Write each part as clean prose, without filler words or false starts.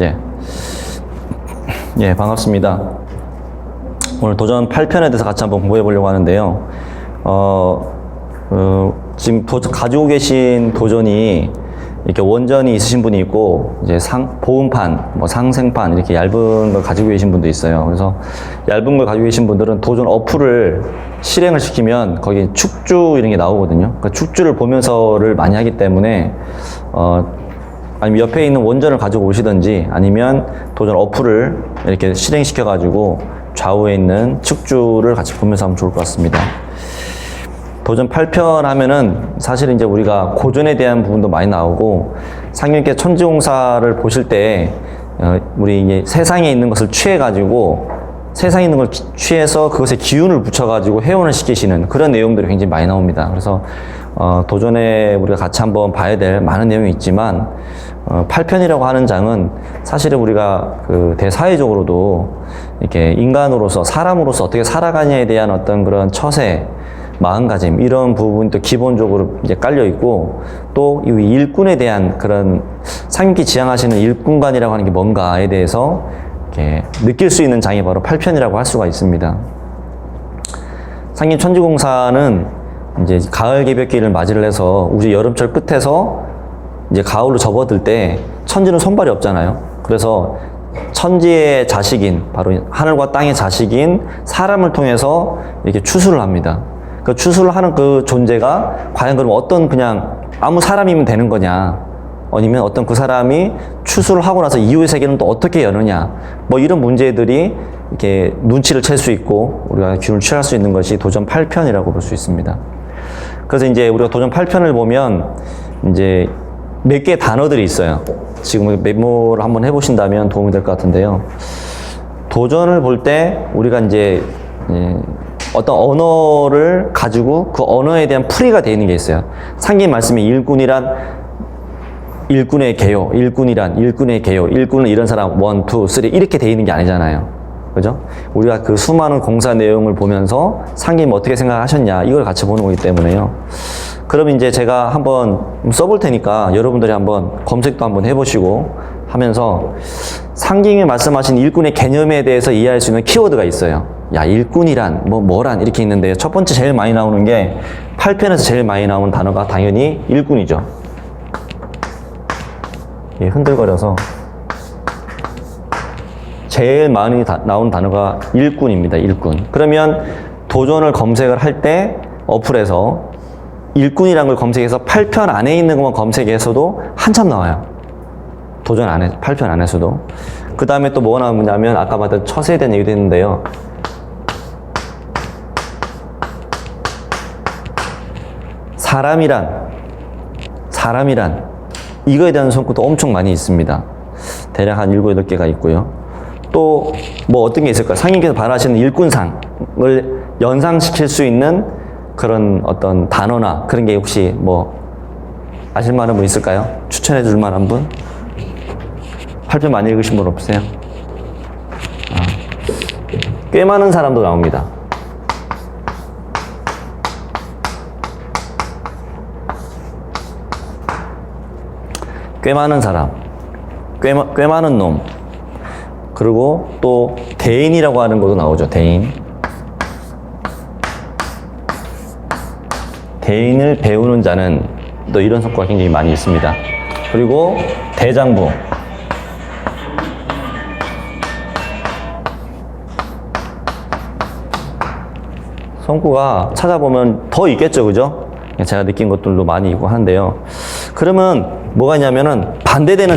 예. 예, 반갑습니다. 오늘 도전 8편에 대해서 같이 한번 공부해 보려고 하는데요. 지금 가지고 계신 도전이 이렇게 원전이 있으신 분이 있고, 이제 보음판, 상생판, 이렇게 얇은 걸 가지고 계신 분도 있어요. 그래서 얇은 걸 가지고 계신 분들은 도전 어플을 실행을 시키면 거기 축주 이런 게 나오거든요. 그 축주를 보면서를 많이 하기 때문에, 아니면 옆에 있는 원전을 가지고 오시든지 아니면 도전 어플을 이렇게 실행시켜가지고 좌우에 있는 축주를 같이 보면서 하면 좋을 것 같습니다. 도전 8편 하면은 사실 이제 우리가 고전에 대한 부분도 많이 나오고 상경계 천지공사를 보실 때 우리 이제 세상에 있는 것을 취해가지고 세상에 있는 걸 취해서 그것에 기운을 붙여가지고 회원을 시키시는 그런 내용들이 굉장히 많이 나옵니다. 그래서 도전에 우리가 같이 한번 봐야 될 많은 내용이 있지만 8편이라고 하는 장은 사실은 우리가 그 대사회적으로도 이렇게 인간으로서 사람으로서 어떻게 살아가냐에 대한 어떤 그런 처세, 마음가짐 이런 부분도 기본적으로 이제 깔려 있고 또 이 일꾼에 대한 그런 상기 지향하시는 일꾼관이라고 하는 게 뭔가에 대해서 이렇게 느낄 수 있는 장이 바로 8편이라고 할 수가 있습니다. 상임 천지공사는 이제 가을 개벽기를 맞이를 해서 우리 여름철 끝에서 이제 가을로 접어들 때 천지는 손발이 없잖아요. 그래서 천지의 자식인 바로 하늘과 땅의 자식인 사람을 통해서 이렇게 추수를 합니다. 그 추수를 하는 그 존재가 과연 그럼 어떤 그냥 아무 사람이면 되는 거냐, 아니면 어떤 그 사람이 추수를 하고 나서 이후의 세계는 또 어떻게 여느냐, 이런 문제들이 이렇게 눈치를 챌 수 있고 우리가 균을 취할 수 있는 것이 도전 8편이라고 볼 수 있습니다. 그래서 이제 우리가 도전 8편을 보면 이제 몇 개의 단어들이 있어요. 지금 메모를 한번 해보신다면 도움이 될 것 같은데요. 도전을 볼 때 우리가 이제 어떤 언어를 가지고 그 언어에 대한 풀이가 되어 있는 게 있어요. 상긴 말씀에 일꾼의 개요, 일꾼의 개요, 일꾼은 이런 사람 1, 2, 3 이렇게 되어 있는 게 아니잖아요. 그죠? 우리가 그 수많은 공사 내용을 보면서 상님 어떻게 생각하셨냐 이걸 같이 보는 거기 때문에요. 그럼 이제 제가 한번 써볼 테니까 여러분들이 한번 검색도 한번 해보시고 하면서 상김이 말씀하신 일꾼의 개념에 대해서 이해할 수 있는 키워드가 있어요. 야, 일꾼이란 뭐란 이렇게 있는데 첫 번째 제일 많이 나오는 게 8편에서 제일 많이 나오는 단어가 당연히 일꾼이죠. 예, 흔들거려서 제일 많이 나오는 단어가 일꾼입니다. 일꾼. 그러면 도전을 검색을 할 때 어플에서 일꾼이라는 걸 검색해서 8편 안에 있는 것만 검색해서도 한참 나와요. 도전 안에 8편 안에서도. 그 다음에 또 뭐가 나오냐면 아까 봤던 처세에 대한 얘기도 했는데요. 사람이란 이거에 대한 성구도 엄청 많이 있습니다. 대략 한 7, 8개가 있고요. 또 어떤 게 있을까요? 상님께서 바라시는 일꾼상을 연상시킬 수 있는 그런 어떤 단어나 그런 게 혹시 아실 만한 분 있을까요? 추천해 줄 만한 분? 8편 많이 읽으신 분 없으세요? 꽤 많은 사람도 나옵니다. 꽤 많은 사람, 꽤 많은 놈, 그리고 또 대인이라고 하는 것도 나오죠. 대인을 배우는 자는 또 이런 성과가 굉장히 많이 있습니다. 그리고 대장부, 성구가 찾아보면 더 있겠죠, 그죠? 제가 느낀 것들도 많이 있고 하는데요. 그러면 뭐가 있냐면은 반대되는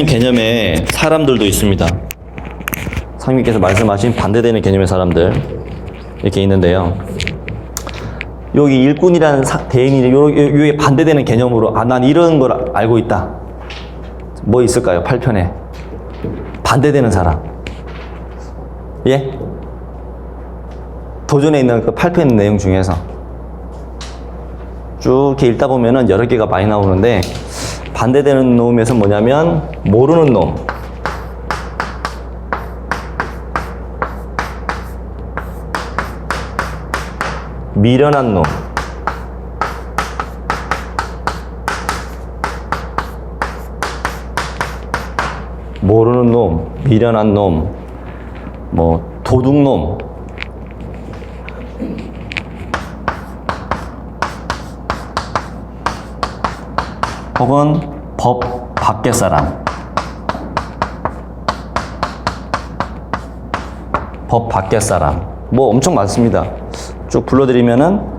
개념의 사람들도 있습니다. 상님께서 말씀하신 반대되는 개념의 사람들 이렇게 있는데요. 여기 일꾼이라는 대인이 요게 반대되는 개념으로 난 이런 걸 알고 있다. 뭐 있을까요? 8편에 반대되는 사람. 예? 도전에 있는 그 8편 내용 중에서 쭉 이렇게 읽다 보면은 여러 개가 많이 나오는데 반대되는 놈에서 뭐냐면 모르는 놈, 미련한 놈, 모르는 놈, 미련한 놈, 뭐 도둑놈, 혹은 법 밖의 사람, 법 밖의 사람, 뭐 엄청 많습니다. 쭉 불러드리면은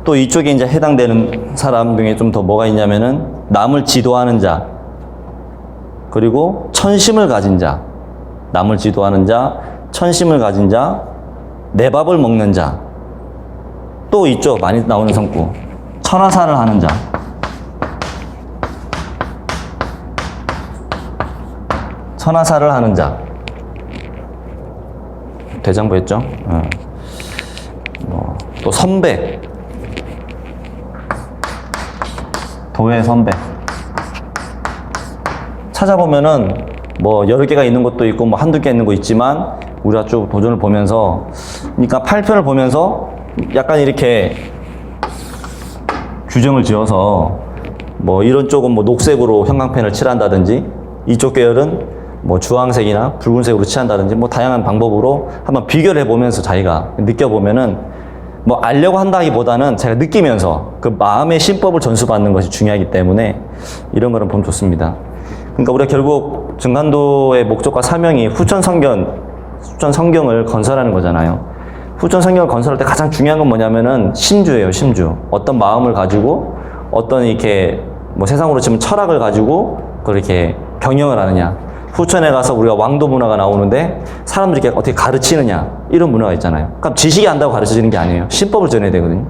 또 이쪽에 이제 해당되는 사람 중에 좀 더 뭐가 있냐면은 남을 지도하는 자, 그리고 천심을 가진 자, 남을 지도하는 자, 천심을 가진 자, 내 밥을 먹는 자, 또 있죠. 많이 나오는 성구, 천하사를 하는 자, 천하사를 하는 자, 대장부였죠. 또 선배, 도의 선배. 찾아보면은 뭐 여러 개가 있는 것도 있고 뭐 한두 개 있는 거 있지만 우리가 쭉 도전을 보면서, 그러니까 8편을 보면서 약간 이렇게 규정을 지어서 뭐 이런 쪽은 뭐 녹색으로 형광펜을 칠한다든지, 이쪽 계열은 뭐 주황색이나 붉은색으로 칠한다든지, 뭐 다양한 방법으로 한번 비교를 해보면서 자기가 느껴보면은, 뭐 알려고 한다기보다는 제가 느끼면서 그 마음의 신법을 전수받는 것이 중요하기 때문에 이런 거는 보면 좋습니다. 그러니까 우리가 결국 증간도의 목적과 사명이 후천 성경을 건설하는 거잖아요. 후천 성경을 건설할 때 가장 중요한 건 뭐냐면은 심주예요, 심주. 어떤 마음을 가지고 어떤 이렇게 뭐 세상으로 치면 철학을 가지고 그렇게 경영을 하느냐. 후천에 가서 우리가 왕도 문화가 나오는데 사람들이 이렇게 어떻게 가르치느냐, 이런 문화가 있잖아요. 그러니까 지식이 안다고 가르쳐지는 게 아니에요. 신법을 전해야 되거든요.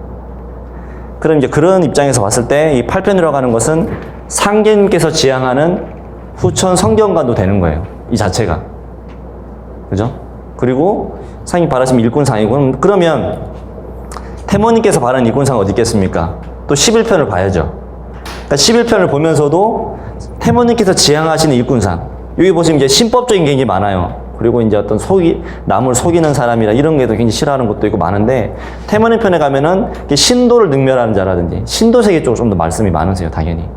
그럼 이제 그런 입장에서 봤을 때 이 8편이라고 하는 것은 상계님께서 지향하는 후천 성경관도 되는 거예요. 이 자체가. 그죠? 그리고 상이 바라시면 일꾼상이고, 그러면 태모님께서 바라는 일꾼상은 어디 있겠습니까? 또 11편을 봐야죠. 그러니까 11편을 보면서도 태모님께서 지향하시는 일꾼상, 여기 보시면 이제 신법적인 게 굉장히 많아요. 그리고 이제 어떤 남을 속이는 사람이라 이런 게도 굉장히 싫어하는 것도 있고 많은데, 태모님 편에 가면은 신도를 능멸하는 자라든지 신도세계 쪽으로 좀 더 말씀이 많으세요, 당연히.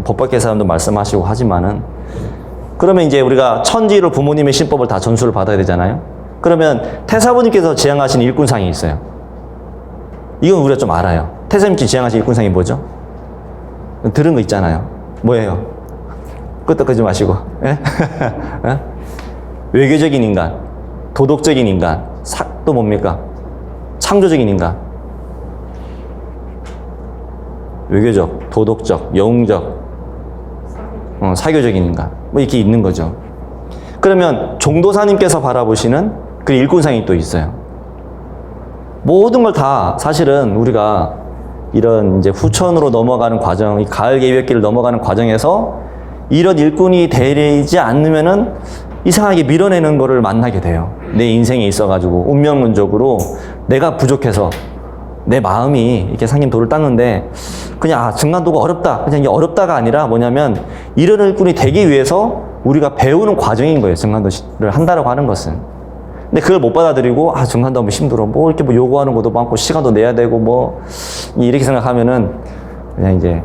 법 밖의 사람도 말씀하시고 하지만은, 그러면 이제 우리가 천지로 부모님의 신법을 다 전수를 받아야 되잖아요. 그러면 태사부님께서 지향하신 일꾼상이 있어요. 이건 우리가 좀 알아요. 태사님께서 지향하신 일꾼상이 뭐죠? 들은 거 있잖아요. 뭐예요? 끄떡거리지 마시고. 예? 예? 외교적인 인간, 도덕적인 인간, 또 뭡니까? 창조적인 인간. 외교적, 도덕적, 영웅적, 사교적인 인간, 뭐 이렇게 있는 거죠. 그러면 종도사님께서 바라보시는 그 일꾼상이 또 있어요. 모든 걸 다 사실은 우리가 이런 이제 후천으로 넘어가는 과정, 이 가을 계획기를 넘어가는 과정에서 이런 일꾼이 되지 않으면은 이상하게 밀어내는 거를 만나게 돼요. 내 인생에 있어가지고 운명론적으로 내가 부족해서 내 마음이 이렇게 상님 도를 닦는데 그냥 증간도가 어렵다, 그냥 이게 어렵다가 아니라 뭐냐면 이런 일꾼이 되기 위해서 우리가 배우는 과정인 거예요. 증간도를 한다라고 하는 것은. 근데 그걸 못 받아들이고 증간도 하면 힘들어, 뭐 이렇게 뭐 요구하는 것도 많고 시간도 내야 되고 뭐 이렇게 생각하면은 그냥 이제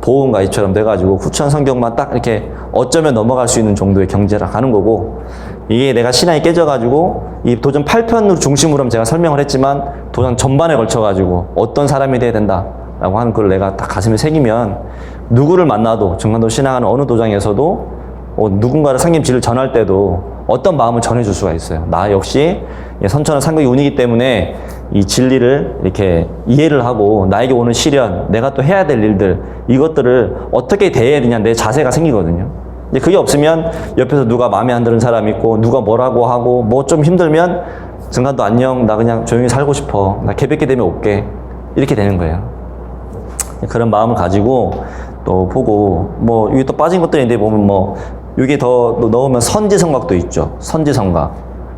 보험가이처럼 돼가지고 후천 성경만 딱 이렇게 어쩌면 넘어갈 수 있는 정도의 경제라 가는 거고, 이게 내가 신앙이 깨져가지고 이 도전 8편으로 중심으로 하면 제가 설명을 했지만 도전 전반에 걸쳐가지고 어떤 사람이 돼야 된다라고 하는 걸 내가 딱 가슴에 새기면 누구를 만나도 증간도 신앙하는 어느 도장에서도 누군가를 상님 진리를 전할 때도 어떤 마음을 전해줄 수가 있어요. 나 역시 선천은 상극의 운이기 때문에 이 진리를 이렇게 이해를 하고 나에게 오는 시련, 내가 또 해야 될 일들, 이것들을 어떻게 대해야 되냐, 내 자세가 생기거든요. 근데 그게 없으면 옆에서 누가 마음에 안 드는 사람 있고 누가 뭐라고 하고 뭐 좀 힘들면 증간도 안녕, 나 그냥 조용히 살고 싶어, 나 개백기 되면 올게, 이렇게 되는 거예요. 그런 마음을 가지고 또 보고, 뭐 여기 또 빠진 것들인데 보면 뭐 여기 더 넣으면 선지성각도 있죠. 선지성각,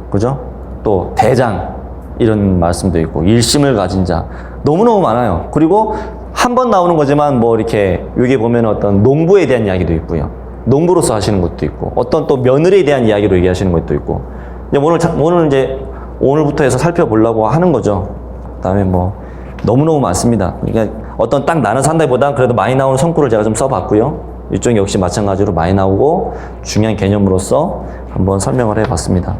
그죠? 또 대장, 이런 말씀도 있고, 일심을 가진 자, 너무너무 많아요. 그리고 한 번 나오는 거지만 뭐 이렇게 여기 보면 어떤 농부에 대한 이야기도 있고요. 농부로서 하시는 것도 있고, 어떤 또 며느리에 대한 이야기로 얘기하시는 것도 있고. 오늘 이제 오늘부터 해서 살펴보려고 하는 거죠. 그다음에 뭐 너무너무 많습니다. 그러니까 어떤 딱 나는 산다기보단 그래도 많이 나오는 성구를 제가 좀 써봤고요. 이쪽 역시 마찬가지로 많이 나오고 중요한 개념으로서 한번 설명을 해봤습니다.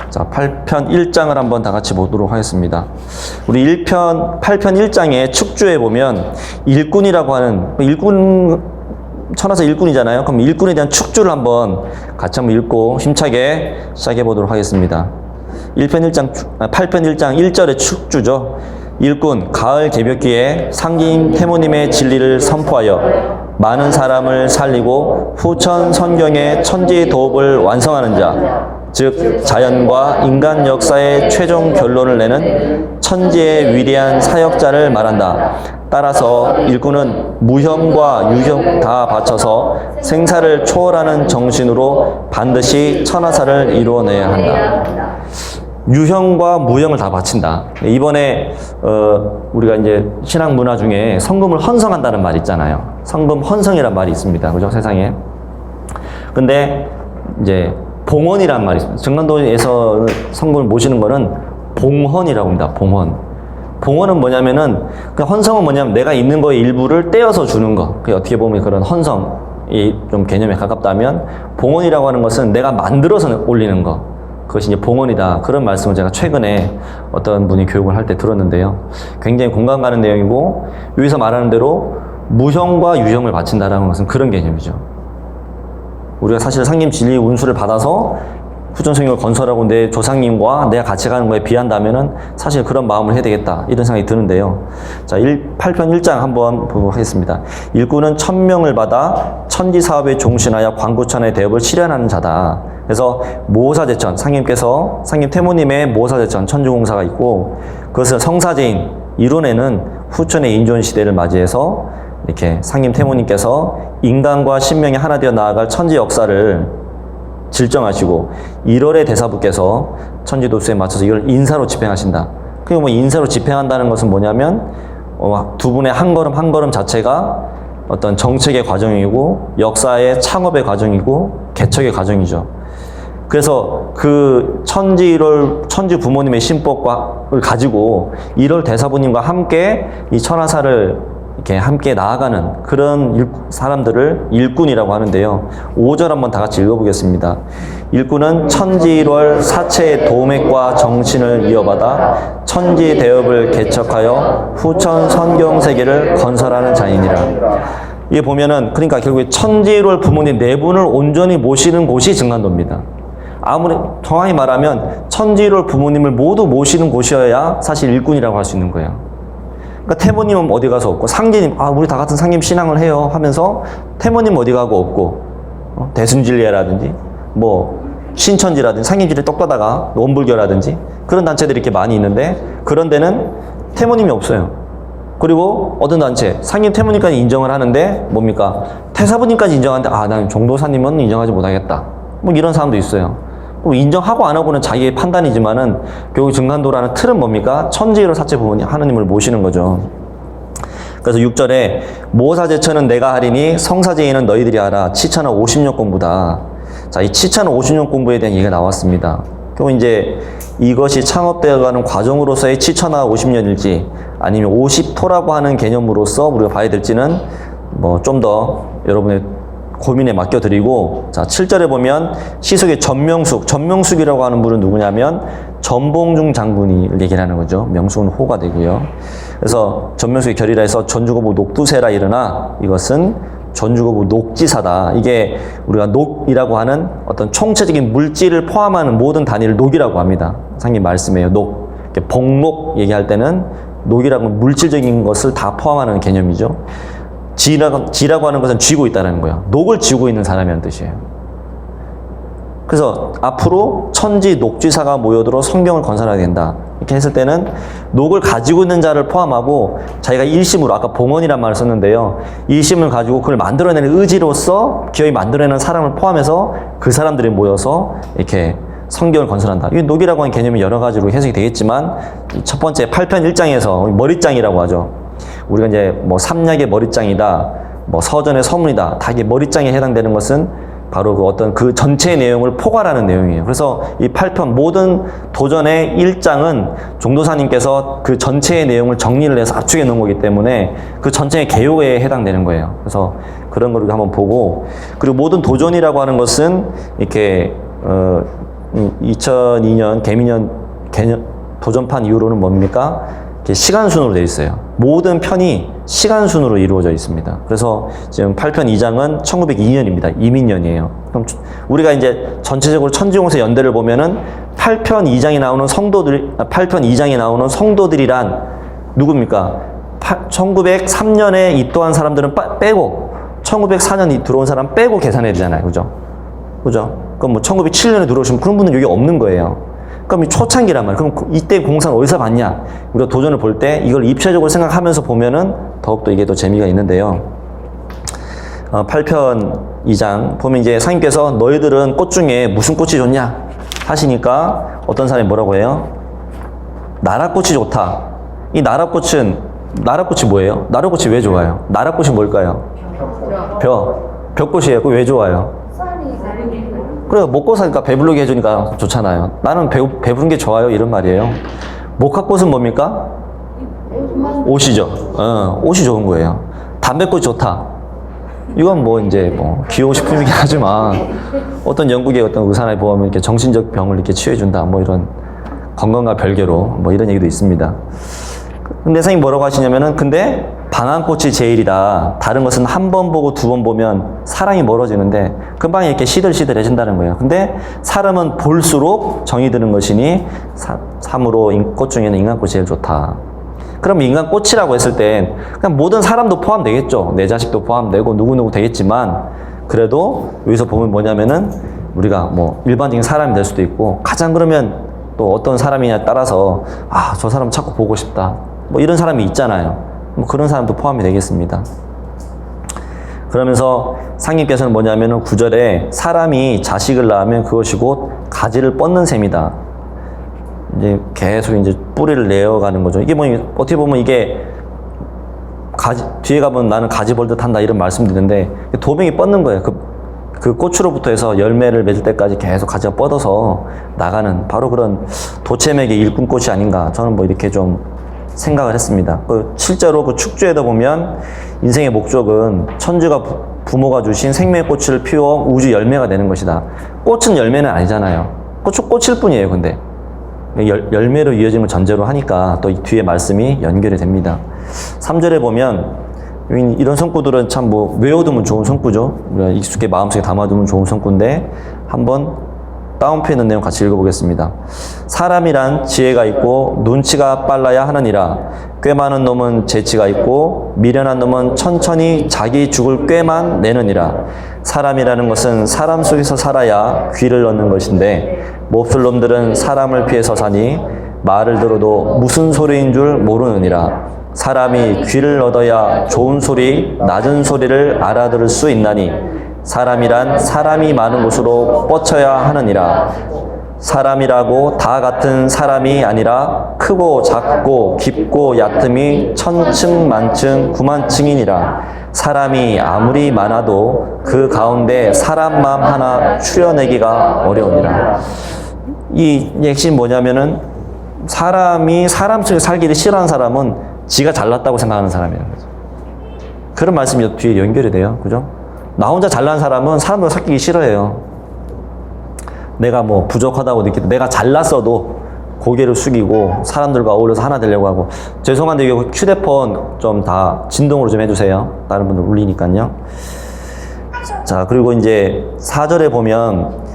자, 8편 1장을 한번 다 같이 보도록 하겠습니다. 우리 8편 1장의 축주에 보면 일꾼이라고 하는, 천하사 일꾼이잖아요. 그럼 일꾼에 대한 축주를 한번 같이 한번 읽고 힘차게 시작해 보도록 하겠습니다. 8편 1장 1절의 축주죠. 일꾼, 가을 개벽기에 상긴 태모님의 진리를 선포하여 많은 사람을 살리고 후천 선경의 천지 도업을 완성하는 자, 즉 자연과 인간 역사의 최종 결론을 내는 천지의 위대한 사역자를 말한다. 따라서 일꾼은 무형과 유형 다 바쳐서 생사를 초월하는 정신으로 반드시 천하사를 이루어내야 한다. 유형과 무형을 다 바친다. 이번에 우리가 이제 신앙 문화 중에 성금을 헌성한다는 말이 있잖아요. 성금 헌성이란 말이 있습니다. 그죠? 세상에. 근데 이제 봉헌이란 말이 있습니다. 정관도에서 성금을 모시는 거는 봉헌이라고 합니다. 봉헌. 봉헌은 뭐냐면은, 그 헌성은 뭐냐면 내가 있는 거의 일부를 떼어서 주는 거. 그게 어떻게 보면 그런 헌성이 좀 개념에 가깝다면, 봉헌이라고 하는 것은 내가 만들어서 올리는 거. 그것이 이제 봉헌이다. 그런 말씀을 제가 최근에 어떤 분이 교육을 할 때 들었는데요. 굉장히 공감 가는 내용이고, 여기서 말하는 대로 무형과 유형을 바친다라는 것은 그런 개념이죠. 우리가 사실 상님 진리 운수를 받아서 후천성경을 건설하고 내 조상님과 내가 같이 가는 거에 비한다면은 사실 그런 마음을 해야 되겠다. 이런 생각이 드는데요. 자, 8편 1장 한번 보도록 하겠습니다. 일꾼은 천명을 받아 천지 사업에 종신하여 광구천의 대업을 실현하는 자다. 그래서 모사제천, 상님 태모님의 모사제천 천주공사가 있고, 그것을 성사제인 이론에는 후천의 인존 시대를 맞이해서 이렇게 상님 태모님께서 인간과 신명이 하나 되어 나아갈 천지 역사를 질정하시고 1월의 대사부께서 천지도수에 맞춰서 이걸 인사로 집행하신다. 그게 뭐 인사로 집행한다는 것은 뭐냐면 두 분의 한 걸음 한 걸음 자체가 어떤 정책의 과정이고 역사의 창업의 과정이고 개척의 과정이죠. 그래서 그 천지 부모님의 신법을 가지고 1월 대사부님과 함께 이 천하사를 이렇게 함께 나아가는 그런 사람들을 일꾼이라고 하는데요. 5절 한번 다 같이 읽어보겠습니다. 일꾼은 천지일월 사체의 도맥과 정신을 이어받아 천지 대업을 개척하여 후천 선경세계를 건설하는 자이니라. 이게 보면은 그러니까 결국에 천지일월 부모님 네 분을 온전히 모시는 곳이 증간도입니다. 아무리 정확히 말하면 천지일월 부모님을 모두 모시는 곳이어야 사실 일꾼이라고 할 수 있는 거예요. 그러니까 태모님은 어디 가서 없고, 상제님, 우리 다 같은 상님 신앙을 해요 하면서 태모님 어디 가고 없고, 대순진리회라든지, 신천지라든지, 상인지를 떡바다가 원불교라든지, 그런 단체들이 이렇게 많이 있는데, 그런 데는 태모님이 없어요. 그리고 어떤 단체, 상님 태모님까지 인정을 하는데, 뭡니까? 태사부님까지 인정하는데, 난 종도사님은 인정하지 못하겠다. 이런 사람도 있어요. 인정하고 안 하고는 자기의 판단이지만은 결국 증간도라는 틀은 뭡니까? 천지일월 사체 부모님 하느님을 모시는 거죠. 그래서 6절에 모사제천은 내가 하리니 성사제인은 너희들이 하라. 치천은 50년 공부다. 자, 이 치천은 50년 공부에 대한 얘기가 나왔습니다. 그럼 이제 이것이 창업되어가는 과정으로서의 치천화 50년일지 아니면 50토라고 하는 개념으로서 우리가 봐야 될지는 좀 더 여러분의 고민에 맡겨드리고, 자, 7절에 보면 시속의 전명숙이라고 하는 분은 누구냐면 전봉중 장군이 얘기를 하는 거죠. 명숙은 호가 되고요. 그래서 전명숙의 결이라 해서 전주거부 녹두세라 일어나 이것은 전주거부 녹지사다. 이게 우리가 녹이라고 하는 어떤 총체적인 물질을 포함하는 모든 단위를 녹이라고 합니다. 상님 말씀이에요. 녹. 복록 얘기할 때는 녹이라고 하면 물질적인 것을 다 포함하는 개념이죠. 지라고 하는 것은 쥐고 있다는 거예요. 녹을 쥐고 있는 사람이라는 뜻이에요. 그래서 앞으로 천지 녹쥐사가 모여들어 성경을 건설해야 된다. 이렇게 했을 때는 녹을 가지고 있는 자를 포함하고 자기가 일심으로, 아까 봉헌이란 말을 썼는데요. 일심을 가지고 그걸 만들어내는 의지로서 기어이 만들어내는 사람을 포함해서 그 사람들이 모여서 이렇게 성경을 건설한다. 이 녹이라고 하는 개념이 여러 가지로 해석이 되겠지만 첫 번째 8편 1장에서 머리장이라고 하죠. 우리가 이제 삼약의 머리장이다, 서전의 서문이다, 다 이게 머리장에 해당되는 것은 바로 그 어떤 그 전체의 내용을 포괄하는 내용이에요. 그래서 이 8편 모든 도전의 1장은 종도사님께서 그 전체의 내용을 정리를 해서 압축해 놓은 거기 때문에 그 전체의 개요에 해당되는 거예요. 그래서 그런 걸 한번 보고, 그리고 모든 도전이라고 하는 것은 이렇게 2002년 개미년 개념 도전판 이후로는 뭡니까? 시간 순으로 되어 있어요. 모든 편이 시간 순으로 이루어져 있습니다. 그래서 지금 8편 2장은 1902년입니다. 이민년이에요. 그럼 우리가 이제 전체적으로 천지공사 연대를 보면은 8편 2장에 나오는 성도들이란 누굽니까? 1903년에 입도한 사람들은 빼고 1904년 들어온 사람 빼고 계산해야 되잖아요. 그죠? 그럼 뭐 1907년에 들어오시면 그런 분은 여기 없는 거예요. 그럼 이 초창기란 말이에요. 그럼 이때 공사는 어디서 봤냐? 우리가 도전을 볼 때 이걸 입체적으로 생각하면서 보면은 더욱더 이게 더 재미가 있는데요. 8편 2장 보면 이제 상님께서 너희들은 꽃 중에 무슨 꽃이 좋냐? 하시니까 어떤 사람이 뭐라고 해요? 나라꽃이 좋다. 이 나라꽃이 뭐예요? 나라꽃이 왜 좋아요? 나라꽃이 뭘까요? 벼꽃이에요. 그거 왜 좋아요? 그래, 먹고 사니까 배부르게 해주니까 좋잖아요. 나는 배부른 게 좋아요. 이런 말이에요. 목화꽃은 뭡니까? 옷이죠. 옷이 좋은 거예요. 담배꽃이 좋다. 이건 뭐 이제 뭐 기호식품이긴 하지만 어떤 영국의 어떤 의사나 보면 이렇게 정신적 병을 이렇게 치유해준다. 뭐 이런 건강과 별개로 뭐 이런 얘기도 있습니다. 근데 선생님 뭐라고 하시냐면은 근데 방한꽃이 제일이다. 다른 것은 한 번 보고 두 번 보면 사랑이 멀어지는데 금방 이렇게 시들시들해진다는 거예요. 근데 사람은 볼수록 정이 드는 것이니 참으로 꽃 중에는 인간꽃이 제일 좋다. 그럼 인간꽃이라고 했을 때 그냥 모든 사람도 포함되겠죠. 내 자식도 포함되고 누구누구 되겠지만 그래도 여기서 보면 뭐냐면은 우리가 뭐 일반적인 사람이 될 수도 있고 가장 그러면 또 어떤 사람이냐에 따라서 저 사람 자꾸 보고 싶다. 뭐 이런 사람이 있잖아요. 뭐 그런 사람도 포함이 되겠습니다. 그러면서 상님께서는 뭐냐면은 9절에 사람이 자식을 낳으면 그것이 곧 가지를 뻗는 셈이다. 이제 계속 이제 뿌리를 내어가는 거죠. 이게 뭐 어떻게 보면 이게 뒤에 가면 나는 가지 벌듯 한다 이런 말씀드리는데 도병이 뻗는 거예요. 그 꽃으로부터 해서 열매를 맺을 때까지 계속 가지가 뻗어서 나가는 바로 그런 도체맥의 일꾼꽃이 아닌가 저는 뭐 이렇게 좀 생각을 했습니다. 실제로 그 축주에도 보면 인생의 목적은 천주가 부모가 주신 생명의 꽃을 피워 우주 열매가 되는 것이다. 꽃은 열매는 아니잖아요. 꽃은 꽃일 뿐이에요. 근데 열매로 이어진 걸 전제로 하니까 또 이 뒤에 말씀이 연결이 됩니다. 3절에 보면 이런 성구들은 참 뭐 외워두면 좋은 성구죠. 우리가 익숙하게 마음속에 담아두면 좋은 성구인데 한번 다운표에 있는 내용 같이 읽어보겠습니다. 사람이란 지혜가 있고 눈치가 빨라야 하느니라. 꽤 많은 놈은 재치가 있고 미련한 놈은 천천히 자기 죽을 꾀만 내느니라. 사람이라는 것은 사람 속에서 살아야 귀를 얻는 것인데 몹쓸 놈들은 사람을 피해서 사니 말을 들어도 무슨 소리인 줄 모르느니라. 사람이 귀를 얻어야 좋은 소리, 낮은 소리를 알아들을 수 있나니 사람이란 사람이 많은 곳으로 뻗쳐야 하느니라. 사람이라고 다 같은 사람이 아니라 크고 작고 깊고 얕음이 천층 만층 구만층이니라. 사람이 아무리 많아도 그 가운데 사람 마음 하나 추려내기가 어려우니라. 이 핵심 뭐냐면은 사람이 사람 속에 살기를 싫어하는 사람은 지가 잘났다고 생각하는 사람이라는 거죠. 그런 말씀이 뒤에 연결이 돼요. 그죠? 나 혼자 잘난 사람은 사람들과 섞이기 싫어해요. 내가 뭐 부족하다고 느끼고 내가 잘났어도 고개를 숙이고 사람들과 어울려서 하나 되려고 하고. 죄송한데 이거 휴대폰 좀 다 진동으로 좀 해주세요. 다른 분들 울리니까요. 자, 그리고 이제 4절에 보면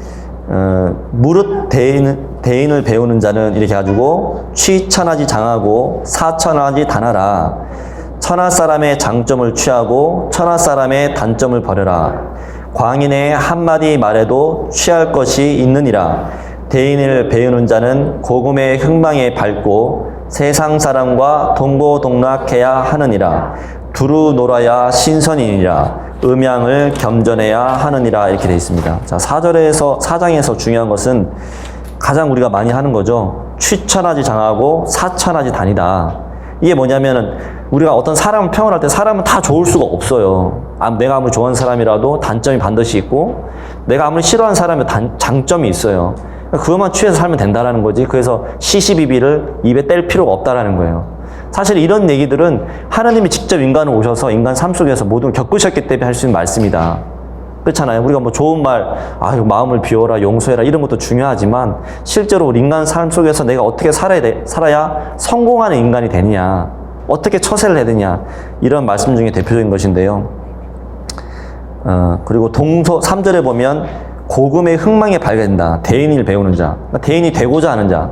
무릇 대인을 배우는 자는 이렇게 가지고 취천하지 장하고 사천하지 단하라. 천하 사람의 장점을 취하고 천하 사람의 단점을 버려라. 광인의 한마디 말에도 취할 것이 있느니라. 대인을 배우는 자는 고금의 흥망에 밟고 세상 사람과 동고동락해야 하느니라. 두루 놀아야 신선이니라. 음양을 겸전해야 하느니라. 이렇게 되어 있습니다. 자, 4장에서 중요한 것은 가장 우리가 많이 하는 거죠. 취천하지 장하고 사천하지 단이다. 이게 뭐냐면은 우리가 어떤 사람을 평을 할 때 사람은 다 좋을 수가 없어요. 내가 아무리 좋아하는 사람이라도 단점이 반드시 있고 내가 아무리 싫어하는 사람이 장점이 있어요. 그것만 취해서 살면 된다라는 거지. 그래서 시시비비를 입에 뗄 필요가 없다라는 거예요. 사실 이런 얘기들은 하나님이 직접 인간을 오셔서 인간 삶 속에서 모든 겪으셨기 때문에 할 수 있는 말씀이다. 그렇잖아요. 우리가 뭐 좋은 말, 마음을 비워라, 용서해라 이런 것도 중요하지만 실제로 우리 인간 삶 속에서 내가 어떻게 살아야 성공하는 인간이 되느냐, 어떻게 처세를 해야 되냐, 이런 말씀 중에 대표적인 것인데요. 그리고 동서 3절에 보면 고금의 흥망에 발견된다. 대인을 배우는 자, 그러니까 대인이 되고자 하는 자.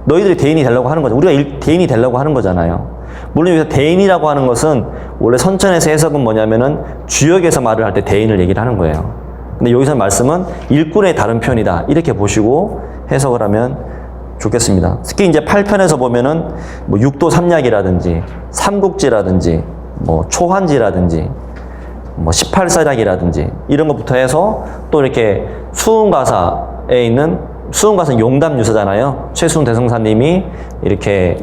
너희들이 대인이 되려고 하는 거죠. 우리가 대인이 되려고 하는 거잖아요. 물론 여기서 대인이라고 하는 것은 원래 선천에서 해석은 뭐냐면은 주역에서 말을 할 때 대인을 얘기를 하는 거예요. 근데 여기서 말씀은 일꾼의 다른 편이다. 이렇게 보시고 해석을 하면 좋겠습니다. 특히 이제 8편에서 보면은 뭐 육도 삼약이라든지 삼국지라든지 뭐 초한지라든지 뭐 18사략이라든지 이런 것부터 해서 또 이렇게 수훈가사에 있는 수훈가사는 용담유사잖아요. 최수훈 대성사님이 이렇게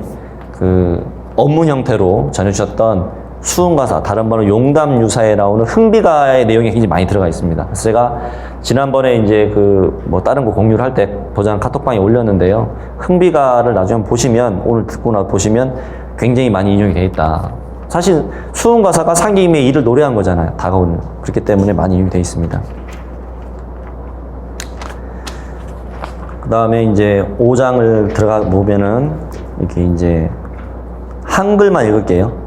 그 업문 형태로 전해주셨던 수훈가사, 다른 말로 용담유사에 나오는 흥비가의 내용이 굉장히 많이 들어가 있습니다. 그래서 제가 지난번에 이제 뭐 다른 거 공유를 할 때 도장 카톡방에 올렸는데요. 흥비가를 나중에 보시면, 오늘 듣고 나서 보시면 굉장히 많이 인용이 되어 있다. 사실 수훈가사가 상임의 일을 노래한 거잖아요. 다가오는. 그렇기 때문에 많이 인용이 되어 있습니다. 그 다음에 이제 5장을 들어가 보면은 이렇게 이제 한글만 읽을게요.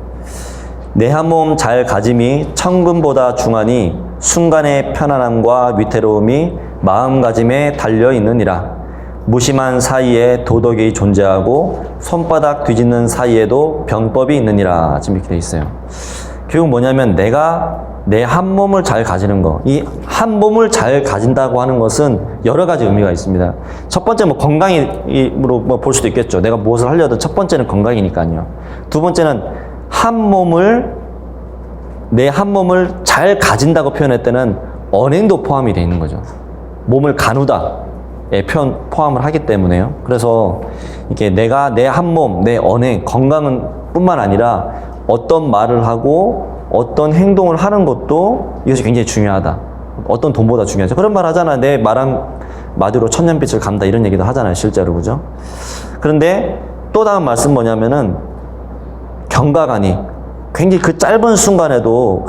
내 한 몸 잘 가짐이 천금보다 중하니 순간의 편안함과 위태로움이 마음가짐에 달려있느니라. 무심한 사이에 도덕이 존재하고 손바닥 뒤집는 사이에도 병법이 있느니라. 지금 이렇게 돼 있어요. 결국 뭐냐면 내가 내 한 몸을 잘 가지는 거. 이 한 몸을 잘 가진다고 하는 것은 여러 가지 의미가 있습니다. 첫 번째 뭐 건강으로 뭐 볼 수도 있겠죠. 내가 무엇을 하려든 첫 번째는 건강이니까요. 두 번째는 내 한 몸을 잘 가진다고 표현할 때는 언행도 포함이 되어 있는 거죠. 몸을 가누다에 포함을 하기 때문에요. 그래서 이게 내가 내 한 몸, 내 언행, 건강은 뿐만 아니라 어떤 말을 하고 어떤 행동을 하는 것도 이것이 굉장히 중요하다. 어떤 돈보다 중요하죠. 그런 말 하잖아. 내 말 한마디로 천년빛을 감다 이런 얘기도 하잖아요. 실제로. 그죠? 그런데 또 다음 말씀 뭐냐면은 경각하니 굉장히 그 짧은 순간에도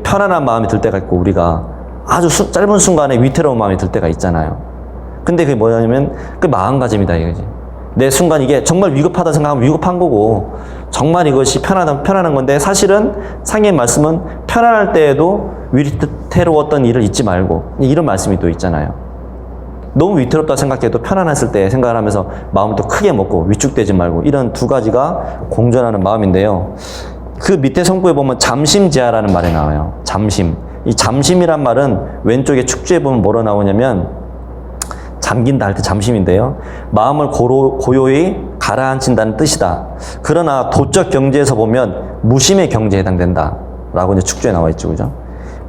편안한 마음이 들 때가 있고 우리가 아주 짧은 순간에 위태로운 마음이 들 때가 있잖아요. 근데 그게 뭐냐면 그 마음가짐이다 이거지. 내 순간 이게 정말 위급하다 생각하면 위급한 거고 정말 이것이 편안한 건데 사실은 상의 말씀은 편안할 때에도 위태로웠던 일을 잊지 말고 이런 말씀이 또 있잖아요. 너무 위태롭다 생각해도 편안했을 때 생각을 하면서 마음을 또 크게 먹고 위축되지 말고 이런 두 가지가 공존하는 마음인데요. 그 밑에 성구에 보면 잠심지하라는 말이 나와요. 잠심. 이 잠심이란 말은 왼쪽에 축주에 보면 뭐로 나오냐면 잠긴다 할 때 잠심인데요. 마음을 고요히 가라앉힌다는 뜻이다. 그러나 도적 경지에서 보면 무심의 경지에 해당된다. 라고 이제 축주에 나와 있죠. 그죠?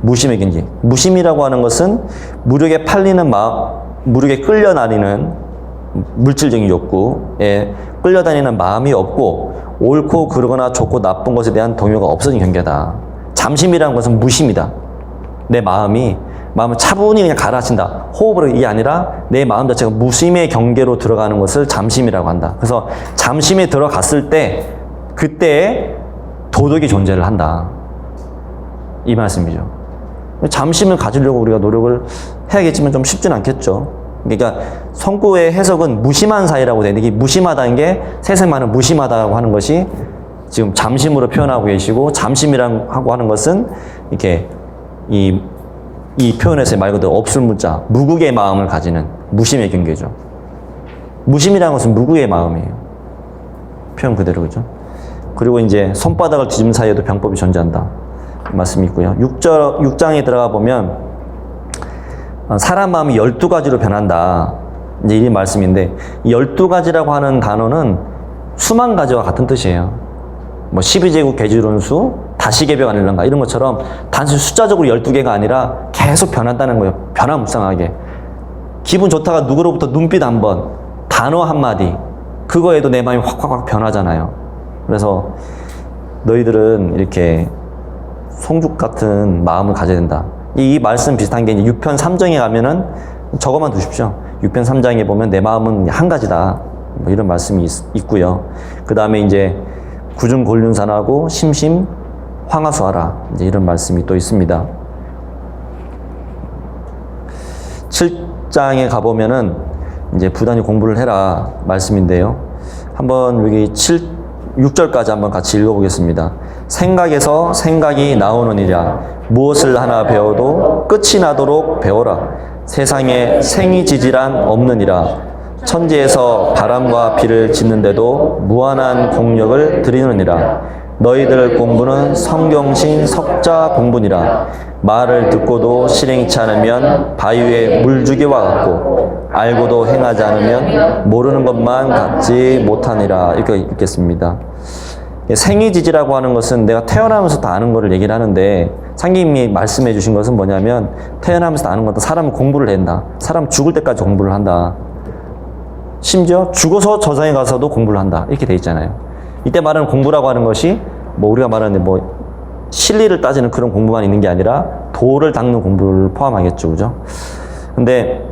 무심의 경지. 무심이라고 하는 것은 무력에 팔리는 무력에 끌려다니는 물질적인 욕구에 끌려다니는 마음이 없고 옳고 그르거나 좋고 나쁜 것에 대한 동요가 없어진 경계다. 잠심이라는 것은 무심이다. 내 마음을 차분히 그냥 가라앉힌다. 호흡으로 이게 아니라 내 마음 자체가 무심의 경계로 들어가는 것을 잠심이라고 한다. 그래서 잠심에 들어갔을 때 그때 도덕이 존재를 한다. 이 말씀이죠. 잠심을 가지려고 우리가 노력을 해야겠지만 좀 쉽진 않겠죠. 그러니까 성구의 해석은 무심한 사이라고 되는데 이게 무심하다는 게 세상 많은 무심하다고 하는 것이 지금 잠심으로 표현하고 계시고 잠심이라고 하는 것은 이렇게 이 표현에서의 말 그대로 없을 문자, 무국의 마음을 가지는 무심의 경계죠. 무심이라는 것은 무국의 마음이에요. 표현 그대로 그죠? 그리고 이제 손바닥을 뒤집는 사이에도 병법이 존재한다. 말씀이 있고요. 6장에 들어가 보면 사람 마음이 12가지로 변한다. 이제 이 말씀인데, 이 12가지라고 하는 단어는 수만 가지와 같은 뜻이에요. 뭐 12제곱 계주론수, 다시계벽 아닐런가 이런 것처럼 단순히 숫자적으로 12개가 아니라 계속 변한다는 거예요. 변화무쌍하게. 기분 좋다가 누구로부터 눈빛 한 번, 단어 한마디, 그거에도 내 마음이 확 변하잖아요. 그래서 너희들은 이렇게 송죽 같은 마음을 가져야 된다. 이 말씀 비슷한 게 이제 6편 3장에 가면은 저것만 두십시오. 6편 3장에 보면 내 마음은 한 가지다. 뭐 이런 말씀이 있고요. 그 다음에 이제 구중 곤륜산하고 심심 황하수하라. 이제 이런 말씀이 또 있습니다. 7장에 가보면은 이제 부단히 공부를 해라 말씀인데요. 한번 여기 6절까지 한번 같이 읽어보겠습니다. 생각에서 생각이 나오느니라. 무엇을 하나 배워도 끝이 나도록 배워라. 세상에 생이지질한 없느니라. 천지에서 바람과 비를 짓는데도 무한한 공력을 드리느니라. 너희들 공부는 성경신 석자 공부니라. 말을 듣고도 실행치 않으면 바위의 물주기와 같고 알고도 행하지 않으면 모르는 것만 같지 못하니라. 이렇게 읽겠습니다. 생이지지라고 하는 것은 내가 태어나면서 다 아는 거를 얘기를 하는데 상님이 말씀해 주신 것은 뭐냐면 태어나면서 다 아는 것도 사람은 공부를 한다. 사람 죽을 때까지 공부를 한다. 심지어 죽어서 저장에 가서도 공부를 한다. 이렇게 돼 있잖아요. 이때 말하는 공부라고 하는 것이 뭐 우리가 말하는 뭐 실리를 따지는 그런 공부만 있는 게 아니라 도를 닦는 공부를 포함하겠죠. 그죠? 근데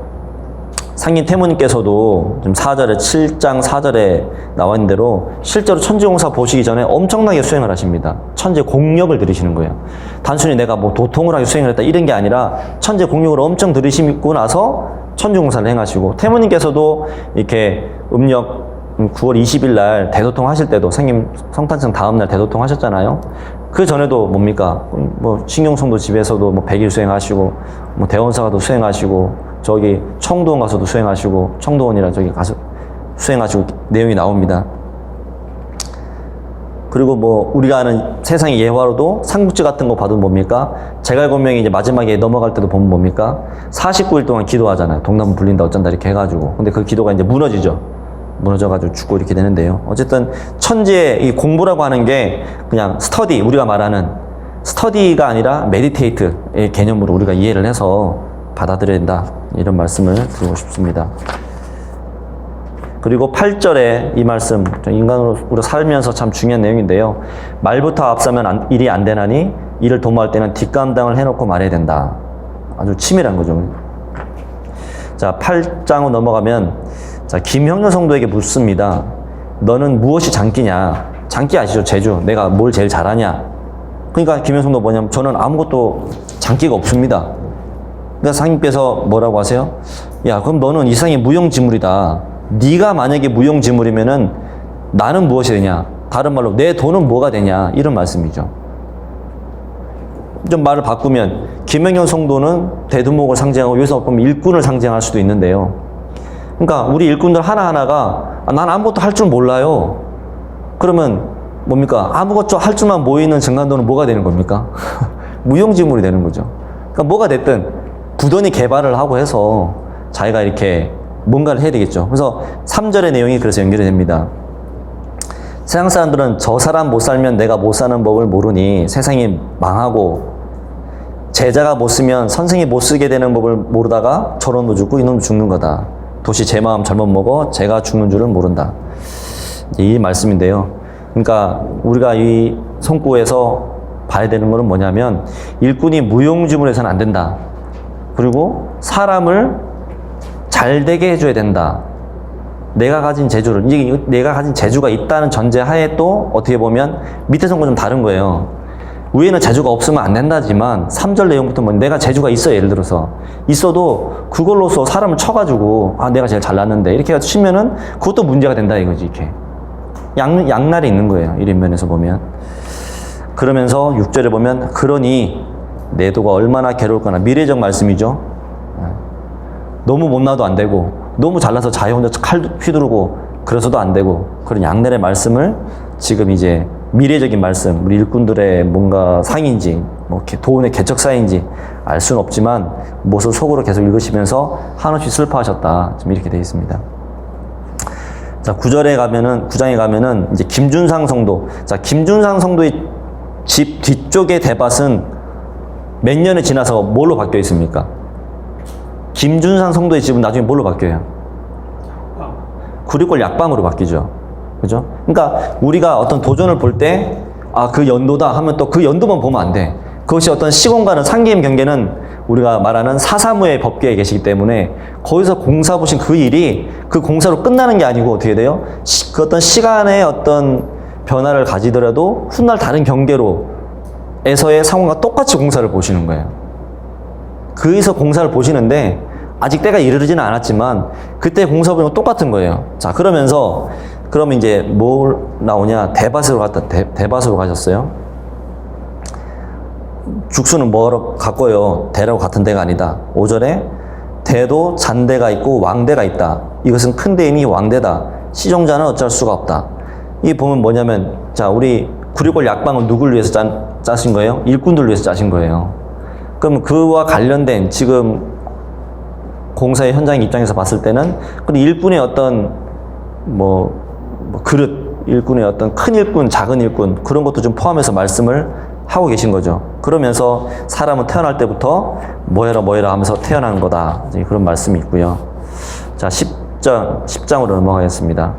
상인 태무님께서도 좀 4절에 7장 4절에 나와 있는 대로 실제로 천지공사 보시기 전에 엄청나게 수행을 하십니다. 천재 공력을 들이시는 거예요. 단순히 내가 뭐 도통을 하게 수행을 했다 이런 게 아니라 천재 공력을 엄청 들이시고 나서 천지공사를 행하시고 태무님께서도 이렇게 음력 9월 20일 날 대도통 하실 때도 생님 성탄절 다음 날 대도통 하셨잖아요. 그 전에도 뭡니까? 뭐 신경성도 집에서도 뭐 100일 수행하시고 뭐 대원사 가도 수행하시고 저기 청도원 가서도 수행하시고 청도원이라 저기 가서 수행하시고 내용이 나옵니다. 그리고 뭐 우리가 아는 세상의 예화로도 삼국지 같은 거 봐도 뭡니까? 제갈공명이 이제 마지막에 넘어갈 때도 보면 뭡니까? 49일 동안 기도하잖아요. 동나무 불린다 어쩐다 이렇게 해가지고. 근데 그 기도가 이제 무너지죠. 무너져가지고 죽고 이렇게 되는데요. 어쨌든 천지의 이 공부라고 하는 게 그냥 스터디, 우리가 말하는 스터디가 아니라 메디테이트의 개념으로 우리가 이해를 해서 받아들여야 된다. 이런 말씀을 드리고 싶습니다. 그리고 8절에 이 말씀, 인간으로 우리가 살면서 참 중요한 내용인데요. 말부터 앞서면 일이 안 되나니 일을 도모할 때는 뒷감당을 해놓고 말해야 된다. 아주 치밀한 거죠. 자, 8장으로 넘어가면 자, 김형렬 성도에게 묻습니다. 너는 무엇이 장기냐? 장기 아시죠? 재주. 내가 뭘 제일 잘하냐? 그러니까 김형렬 성도 뭐냐면 저는 아무것도 장기가 없습니다. 그러니까 상님께서 뭐라고 하세요? 야, 그럼 너는 이 세상의 무용지물이다. 네가 만약에 무용지물이면은 나는 무엇이 되냐? 다른 말로 내 돈은 뭐가 되냐? 이런 말씀이죠. 좀 말을 바꾸면 김형렬 성도는 대두목을 상징하고 여기서 보면 일꾼을 상징할 수도 있는데요. 그러니까 우리 일꾼들 하나하나가 난 아무것도 할 줄 몰라요. 그러면 뭡니까? 아무것도 할 줄만 모이는 정관도는 뭐가 되는 겁니까? 무용지물이 되는 거죠. 그러니까 뭐가 됐든 부단히 개발을 하고 해서 자기가 이렇게 뭔가를 해야 되겠죠. 그래서 3절의 내용이 그래서 연결이 됩니다. 세상 사람들은 저 사람 못 살면 내가 못 사는 법을 모르니 세상이 망하고 제자가 못 쓰면 선생이 못 쓰게 되는 법을 모르다가 저놈도 죽고 이놈도 죽는 거다. 도시 제 마음 잘못 먹어 제가 죽는 줄을 모른다. 이 말씀인데요. 그러니까 우리가 이 성구에서 봐야 되는 것은 뭐냐면 일꾼이 무용지물해서는 안 된다. 그리고 사람을 잘 되게 해줘야 된다. 내가 가진 재주를, 이제 내가 가진 재주가 있다는 전제하에 또 어떻게 보면 밑에 성구는 좀 다른 거예요. 위에는 재주가 없으면 안 된다지만 3절 내용부터 뭐 내가 재주가 있어 예를 들어서 있어도 그걸로서 사람을 쳐가지고 아 내가 제일 잘났는데 이렇게 해서 치면은 그것도 문제가 된다 이거지. 이렇게 양날이 있는 거예요. 이런 면에서 보면. 그러면서 6절에 보면 그러니 내 도가 얼마나 괴로울까나 미래적 말씀이죠. 너무 못나도 안 되고 너무 잘나서 자기 혼자 칼 휘두르고 그래서도 안 되고 그런 양날의 말씀을 지금 이제 미래적인 말씀, 우리 일꾼들의 뭔가 상인지, 뭐 도운의 개척사인지 알 수는 없지만 무엇을 속으로 계속 읽으시면서 한없이 슬퍼하셨다. 지금 이렇게 되어 있습니다. 자, 9장에 가면은 이제 김준상 성도. 자, 김준상 성도의 집 뒤쪽의 대밭은 몇 년이 지나서 뭘로 바뀌어 있습니까? 김준상 성도의 집은 나중에 뭘로 바뀌어요? 구리골 약방으로 바뀌죠. 그죠? 그러니까 우리가 어떤 도전을 볼 때 아, 그 연도다 하면 또 그 연도만 보면 안 돼. 그것이 어떤 시공간은 상계임 경계는 우리가 말하는 사사무의 법계에 계시기 때문에 거기서 공사 보신 그 일이 그 공사로 끝나는 게 아니고 어떻게 돼요? 그 어떤 시간의 어떤 변화를 가지더라도 훗날 다른 경계로에서의 상황과 똑같이 공사를 보시는 거예요. 거기서 공사를 보시는데 아직 때가 이르지는 않았지만 그때 공사 보는 건 똑같은 거예요. 자, 그러면서 그러면 이제 뭘 나오냐? 대밭으로 대밭으로 가셨어요. 죽수는 뭐로 갖고요? 대라고 같은 대가 아니다. 5절에 대도 잔대가 있고 왕대가 있다. 이것은 큰 대이니 왕대다. 시종자는 어쩔 수가 없다. 이 보면 뭐냐면, 자, 우리 구리골 약방을 누굴 위해서 짜신 거예요? 일꾼들 위해서 짜신 거예요. 그럼 그와 관련된 지금 공사의 현장 입장에서 봤을 때는 그 일꾼의 어떤 그릇, 일꾼의 어떤 큰 일꾼, 작은 일꾼 그런 것도 좀 포함해서 말씀을 하고 계신 거죠. 그러면서 사람은 태어날 때부터 뭐해라 하면서 태어나는 거다. 그런 말씀이 있고요. 자, 10장으로 넘어가겠습니다.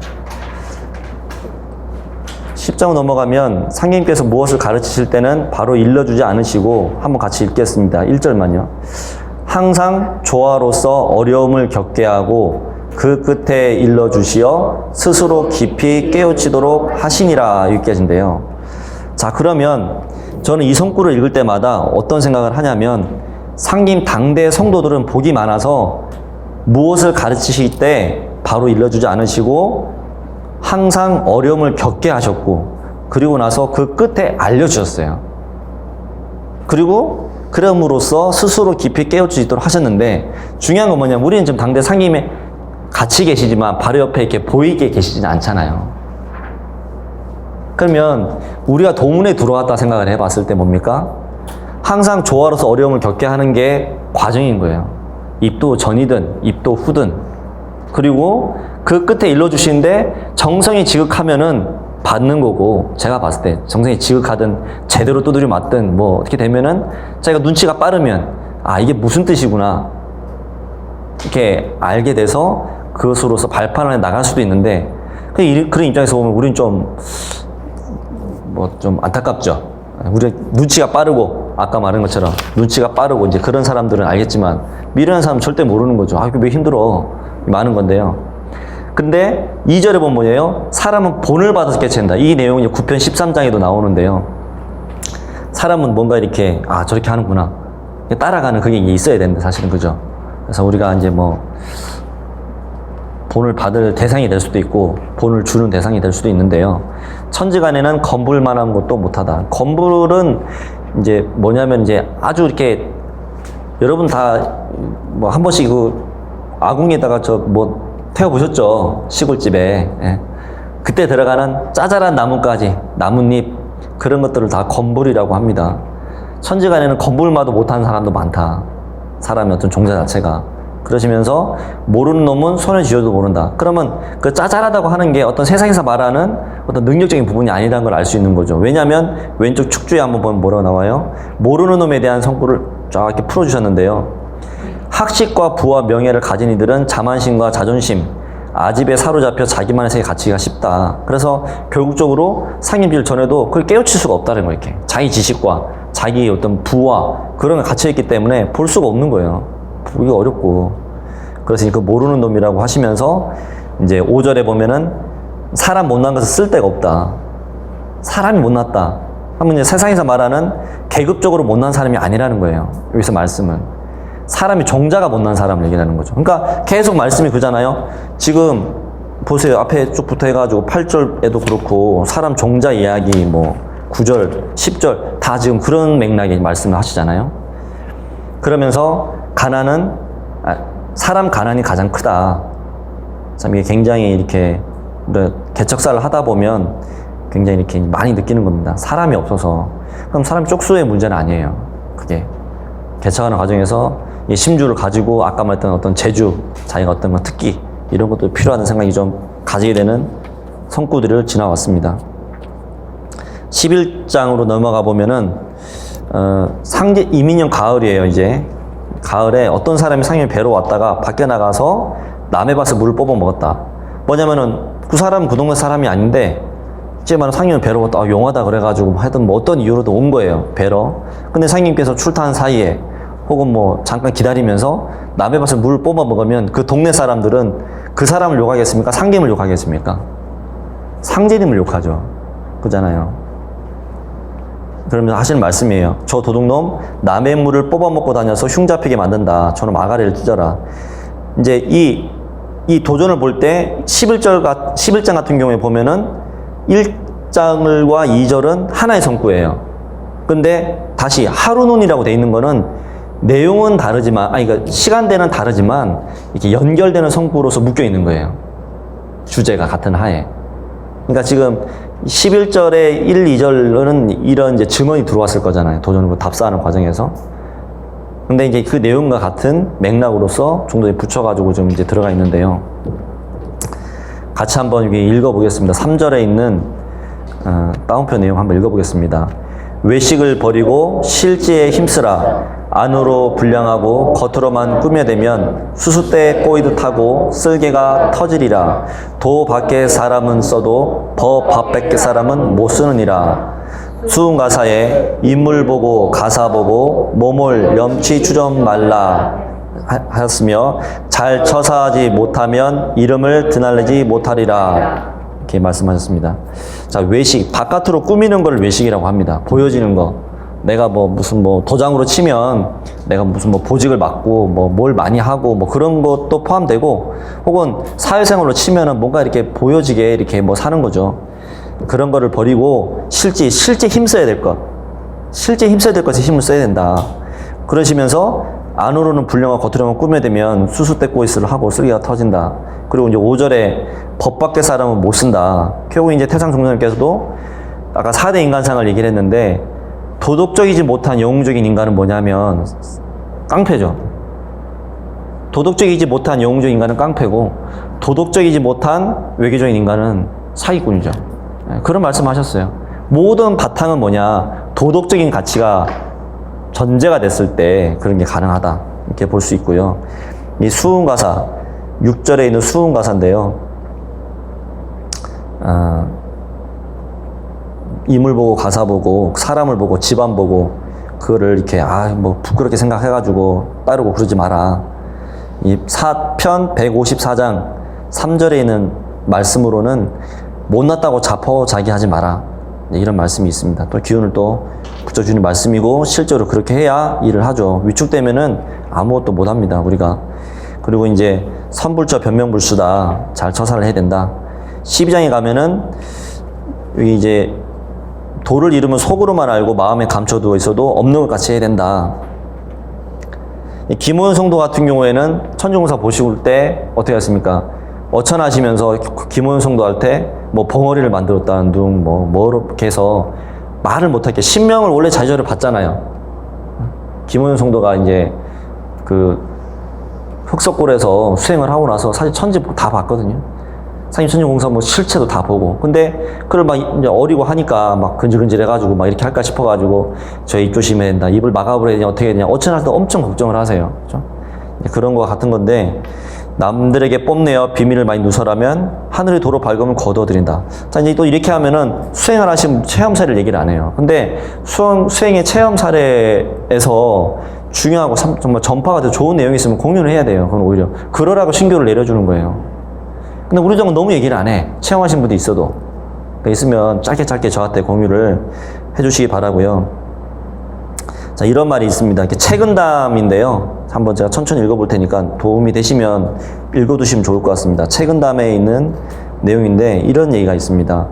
10장 넘어가면 상님께서 무엇을 가르치실 때는 바로 일러주지 않으시고 한번 같이 읽겠습니다. 1절만요. 항상 조화로서 어려움을 겪게 하고 그 끝에 일러주시어 스스로 깊이 깨우치도록 하시니라 여기까지인데요. 자, 그러면 저는 이 성구를 읽을 때마다 어떤 생각을 하냐면 상임 당대 성도들은 복이 많아서 무엇을 가르치실 때 바로 일러주지 않으시고 항상 어려움을 겪게 하셨고 그리고 나서 그 끝에 알려주셨어요. 그리고 그럼으로써 스스로 깊이 깨우치도록 하셨는데 중요한 건 뭐냐면 우리는 지금 당대 상임에 같이 계시지만 바로 옆에 이렇게 보이게 계시지는 않잖아요. 그러면 우리가 도문에 들어왔다 생각을 해봤을 때 뭡니까? 항상 조화로서 어려움을 겪게 하는 게 과정인 거예요. 입도 전이든 입도 후든 그리고 그 끝에 일러주시는데 정성이 지극하면은 받는 거고 제가 봤을 때 정성이 지극하든 제대로 두드려 맞든 뭐 어떻게 되면은 자기가 눈치가 빠르면 아 이게 무슨 뜻이구나 이렇게 알게 돼서 그것으로서 발판을 해 나갈 수도 있는데 그런 입장에서 보면 우리는 좀 안타깝죠. 우리 눈치가 빠르고 아까 말한 것처럼 눈치가 빠르고 이제 그런 사람들은 알겠지만 미련한 사람은 절대 모르는 거죠. 아 이게 왜 힘들어 많은 건데요. 근데 2절에 보면 뭐예요? 사람은 본을 받아서 깨친다. 이 내용이 9편 13장에도 나오는데요. 사람은 뭔가 이렇게 아 저렇게 하는구나 따라가는 그게 있어야 되는데 사실은 그죠. 그래서 우리가 이제 본을 받을 대상이 될 수도 있고 본을 주는 대상이 될 수도 있는데요. 천지간에는 건불만한 것도 못하다. 건불은 이제 뭐냐면 이제 아주 이렇게 여러분 다 한 번씩 아궁이에다가 태워보셨죠? 시골집에. 예. 그때 들어가는 짜잘한 나뭇가지, 나뭇잎 그런 것들을 다 건불이라고 합니다. 천지간에는 건불마도 못하는 사람도 많다. 사람의 어떤 종자 자체가. 그러시면서 모르는 놈은 손에 쥐어도 모른다. 그러면 그 짜잘하다고 하는 게 어떤 세상에서 말하는 어떤 능력적인 부분이 아니라는 걸 알 수 있는 거죠. 왜냐하면 왼쪽 축주에 한번 보면 뭐라고 나와요? 모르는 놈에 대한 성구를 쫙 이렇게 풀어주셨는데요. 학식과 부와 명예를 가진 이들은 자만심과 자존심, 아집에 사로잡혀 자기만의 세계 갇히기가 쉽다. 그래서 결국적으로 상임질 전에도 그걸 깨우칠 수가 없다는 거예요. 이렇게 자기 지식과 자기 어떤 부와 그런 게 갇혀있기 때문에 볼 수가 없는 거예요. 보기가 어렵고. 그래서 그 모르는 놈이라고 하시면서 이제 5절에 보면은 사람 못난 것은 쓸데가 없다. 사람이 못났다 하면 이제 세상에서 말하는 계급적으로 못난 사람이 아니라는 거예요. 여기서 말씀은. 사람이 종자가 못난 사람을 얘기하는 거죠. 그러니까 계속 말씀이 그잖아요. 지금 보세요. 앞에 쭉 붙어 해가지고 8절에도 그렇고 사람 종자 이야기 9절, 10절 다 지금 그런 맥락의 말씀을 하시잖아요. 그러면서 사람 가난이 가장 크다. 참 이게 굉장히 이렇게 개척사를 하다 보면 굉장히 이렇게 많이 느끼는 겁니다. 사람이 없어서. 그럼 사람 쪽수의 문제는 아니에요. 그게 개척하는 과정에서 이 심주를 가지고 아까 말했던 어떤 재주, 자기가 어떤 특기 이런 것도 필요하다는 생각이 좀 가지게 되는 성구들을 지나왔습니다. 11장으로 넘어가 보면은 이민년 가을이에요. 이제 가을에 어떤 사람이 상임을 뵈러 왔다가 밖에 나가서 남의 밭에 물을 뽑아 먹었다. 뭐냐면은 그 사람은 그 동네 사람이 아닌데 솔직히 말하면 상님은 뵈러 용하다 그래가지고 하여튼 뭐 어떤 이유로도 온 거예요. 뵈러. 근데 상님께서 출타한 사이에 혹은 뭐 잠깐 기다리면서 남의 밭을 물을 뽑아 먹으면 그 동네 사람들은 그 사람을 욕하겠습니까? 상님을 욕하겠습니까? 상제님을 욕하죠. 그잖아요. 그러면 하시는 말씀이에요. 저 도둑놈 남의 물을 뽑아 먹고 다녀서 흉 잡히게 만든다. 저는 아가리를 찢어라. 이제 이 도전을 볼 때 11장 같은 경우에 보면은 1장과 2절은 하나의 성구예요. 근데 다시 하루눈이라고 돼 있는 거는 내용은 다르지만, 그러니까 시간대는 다르지만 이렇게 연결되는 성구로서 묶여 있는 거예요. 주제가 같은 하에. 그러니까 지금 11절에 1, 2절은 이런 이제 증언이 들어왔을 거잖아요. 도전을 답사하는 과정에서. 근데 이제 그 내용과 같은 맥락으로서 좀 더 붙여가지고 좀 이제 들어가 있는데요. 같이 한번 여기 읽어보겠습니다. 3절에 있는 다운표 내용 한번 읽어보겠습니다. 외식을 버리고 실지에 힘쓰라. 안으로 불량하고 겉으로만 꾸며대면 수수대에 꼬이듯 하고 쓸개가 터지리라. 도 밖에 사람은 써도 밥 밖에 사람은 못 쓰느니라. 수은 가사에 인물 보고 가사 보고 몸을 염치 추점 말라 하였으며 잘 처사하지 못하면 이름을 드날리지 못하리라. 이렇게 말씀하셨습니다. 자, 외식, 바깥으로 꾸미는 걸 외식이라고 합니다. 보여지는 거. 내가 뭐 무슨 뭐 도장으로 치면 내가 무슨 뭐 보직을 맡고 뭐 뭘 많이 하고 뭐 그런 것도 포함되고, 혹은 사회생활로 치면은 뭔가 이렇게 보여지게 이렇게 뭐 사는 거죠. 그런 거를 버리고 실제 힘써야 될 것, 실제 힘써야 될 것에 힘을 써야 된다. 그러시면서 안으로는 불량하고 겉으로는 꾸며대면 수수때 꼬이스를 하고 쓸개가 터진다. 그리고 이제 5절에 법 밖의 사람은 못 쓴다. 결국 이제 태상 종장님께서도 아까 4대 인간상을 얘기를 했는데, 도덕적이지 못한 영웅적인 인간은 뭐냐면 깡패죠. 도덕적이지 못한 영웅적인 인간은 깡패고, 도덕적이지 못한 외교적인 인간은 사기꾼이죠. 그런 말씀하셨어요. 모든 바탕은 뭐냐, 도덕적인 가치가 전제가 됐을 때 그런 게 가능하다, 이렇게 볼 수 있고요. 이 수은가사 6절에 있는 수은가사인데요. 인물 보고 가사 보고 사람을 보고 집안 보고 그거를 이렇게 뭐 부끄럽게 생각해가지고 따르고 그러지 마라. 이 편 154장 3절에 있는 말씀으로는 못났다고 자포자기하지 마라, 이런 말씀이 있습니다. 또 기운을 또 붙여주는 말씀이고, 실제로 그렇게 해야 일을 하죠. 위축되면은 아무것도 못합니다, 우리가. 그리고 이제 선불처 변명불수다, 잘 처사를 해야 된다. 12장에 가면은 여기 이제 도를 이루면 속으로만 알고 마음에 감춰두어 있어도 없는 것 같이 해야 된다. 김호연 성도 같은 경우에는 천중공사 보실 때 어떻게 하십니까? 어천하시면서 김호연 성도 할 때 뭐 벙어리를 만들었다는 둥 뭐 이렇게 해서 말을 못하게 신명을 원래 자제를 받잖아요. 김호연 성도가 이제 그 흑석골에서 수행을 하고 나서 사실 천지 다 봤거든요. 상임 천중공사 뭐 실체도 다 보고. 근데 그걸 막 이제 어리고 하니까 막 근질근질 해가지고 막 이렇게 할까 싶어가지고 저 입 조심해야 된다, 입을 막아버려야 되냐, 어떻게 해야 되냐, 어천할 때 엄청 걱정을 하세요. 그렇죠? 그런 거와 같은 건데, 남들에게 뽐내어 비밀을 많이 누설하면 하늘의 도로 밝음을 거두어드린다. 자, 이제 또 이렇게 하면은 수행을 하신 체험 사례를 얘기를 안 해요. 근데 수행의 체험 사례에서 중요하고 정말 전파가 더 좋은 내용이 있으면 공유를 해야 돼요. 그건 오히려 그러라고 신교를 내려주는 거예요. 근데 우리 정은 너무 얘기를 안 해. 체험하신 분도 있어도. 그러니까 있으면 짧게 저한테 공유를 해주시기 바라고요. 자, 이런 말이 있습니다. 이렇게 책은담인데요. 한번 제가 천천히 읽어볼 테니까 도움이 되시면 읽어두시면 좋을 것 같습니다. 책은담에 있는 내용인데 이런 얘기가 있습니다.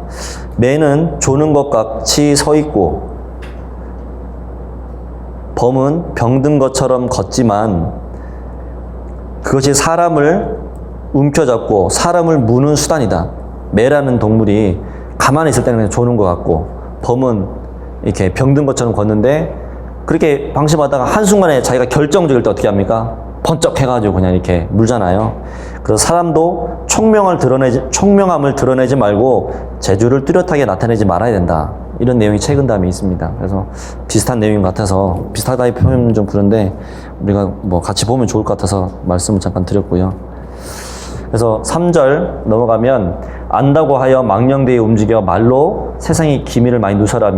매는 조는 것 같이 서 있고 범은 병든 것처럼 걷지만 그것이 사람을 움켜잡고 사람을 무는 수단이다. 매라는 동물이 가만히 있을 때는 그냥 조는 것 같고, 범은 이렇게 병든 것처럼 걷는데, 그렇게 방심하다가 한순간에 자기가 결정적일 때 어떻게 합니까? 번쩍 해가지고 그냥 이렇게 물잖아요. 그래서 사람도 총명함을 드러내지 말고 재주를 뚜렷하게 나타내지 말아야 된다. 이런 내용이 책은담에 있습니다. 그래서 비슷한 내용 같아서, 비슷하다의 표현 좀 부른데 우리가 뭐 같이 보면 좋을 것 같아서 말씀을 잠깐 드렸고요. 그래서 3절 넘어가면 안다고 하여 망령되이 움직여 말로 세상의 기미를 많이 누설하고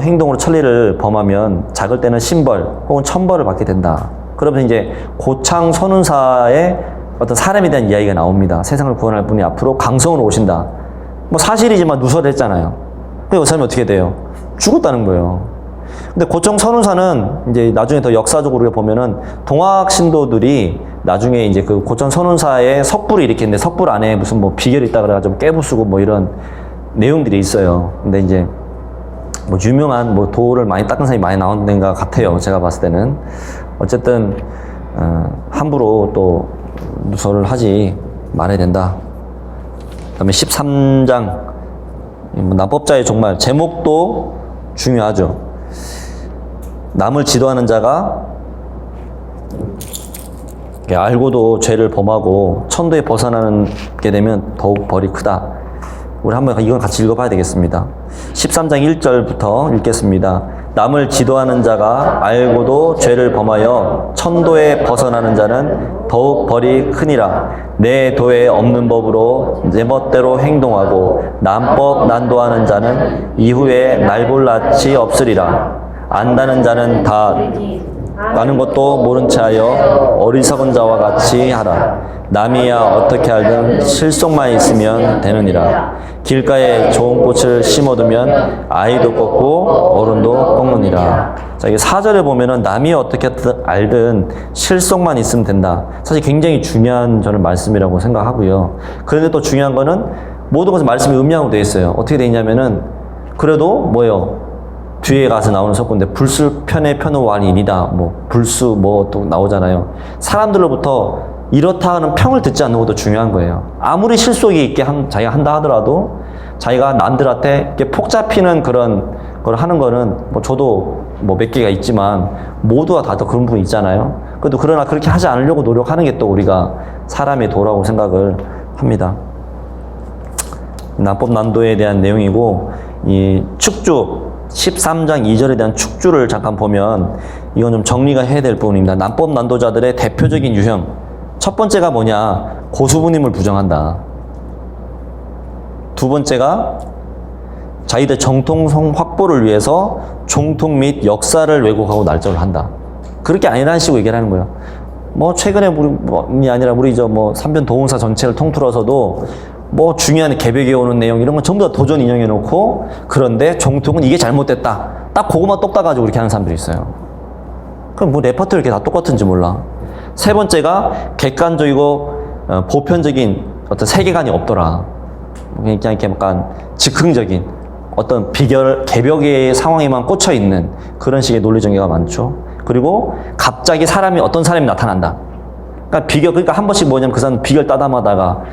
행동으로 천리를 범하면 작을 때는 신벌 혹은 천벌을 받게 된다. 그러면 이제 고창 선운사의 어떤 사람에 대한 이야기가 나옵니다. 세상을 구원할 분이 앞으로 강성으로 오신다. 뭐 사실이지만 누설을 했잖아요. 그럼 이 사람이 어떻게 돼요? 죽었다는 거예요. 근데 고청 선운사는 이제 나중에 더 역사적으로 보면은 동학 신도들이 나중에 이제 그 고청 선운사의 석불을 일으켰는데 석불 안에 무슨 뭐 비결이 있다 그래가지고 깨부수고 뭐 이런 내용들이 있어요. 근데 이제 뭐 유명한 뭐 도를 많이 닦은 사람이 많이 나온 데인가 같아요. 제가 봤을 때는. 어쨌든 함부로 또 누설을 하지 말아야 된다. 그다음에 13장 납법자의 종말 제목도 중요하죠. 남을 지도하는 자가 알고도 죄를 범하고 천도에 벗어나게 되면 더욱 벌이 크다. 우리 한번 이건 같이 읽어봐야 되겠습니다. 13장 1절부터 읽겠습니다. 남을 지도하는 자가 알고도 죄를 범하여 천도에 벗어나는 자는 더욱 벌이 크니라. 내 도에 없는 법으로 내 멋대로 행동하고 남법 난도하는 자는 이후에 날볼 낯이 없으리라. 안다는 자는 다 아는 것도 모른 채 하여 어리석은 자와 같이 하라. 남이야 어떻게 알든 실속만 있으면 되느니라. 길가에 좋은 꽃을 심어두면 아이도 꺾고 어른도 꺾느니라. 자, 이게 4절에 보면은 남이 어떻게 알든 실속만 있으면 된다. 사실 굉장히 중요한 저는 말씀이라고 생각하고요. 그런데 또 중요한 거는 모든 것은 말씀이 음양으로 되어 있어요. 어떻게 되어 있냐면은 그래도 뭐예요? 뒤에 가서 나오는 석구인데 불수 편의 편의 완이니다. 뭐 불수 뭐 또 나오잖아요. 사람들로부터 이렇다 하는 평을 듣지 않는 것도 중요한 거예요. 아무리 실속이 있게 자기가 한다 하더라도 자기가 남들한테 이렇게 폭 잡히는 그런 걸 하는 거는 뭐 저도 뭐 몇 개가 있지만 모두가 다 그런 부분이 있잖아요. 그래도 그러나 그렇게 하지 않으려고 노력하는 게 또 우리가 사람의 도라고 생각을 합니다. 납법 난도에 대한 내용이고 이 축주 13장 2절에 대한 축주를 잠깐 보면 이건 좀 정리가 해야 될 부분입니다. 남법 난도자들의 대표적인 유형 첫 번째가 뭐냐? 고수부님을 부정한다. 두 번째가 자기들 정통성 확보를 위해서 종통 및 역사를 왜곡하고 날조를 한다. 그렇게 아니라는 식으로 얘기를 하는 거예요. 뭐 최근에 우리 아니라 우리 뭐 삼변 도흥사 전체를 통틀어서도 뭐 중요한 개벽에 오는 내용 이런 건 전부 다 도전 인용해 놓고 그런데 종통은 이게 잘못됐다. 딱 그거만 똑 따가지고 이렇게 하는 사람들이 있어요. 그럼 뭐 레퍼토리 이렇게 다 똑같은지 몰라. 세 번째가 객관적이고 보편적인 어떤 세계관이 없더라. 그냥 이렇게 약간 즉흥적인 어떤 개벽의 상황에만 꽂혀 있는 그런 식의 논리 전개가 많죠. 그리고 갑자기 어떤 사람이 나타난다. 그러니까 한 번씩 뭐냐면 그 사람 비결 따담하다가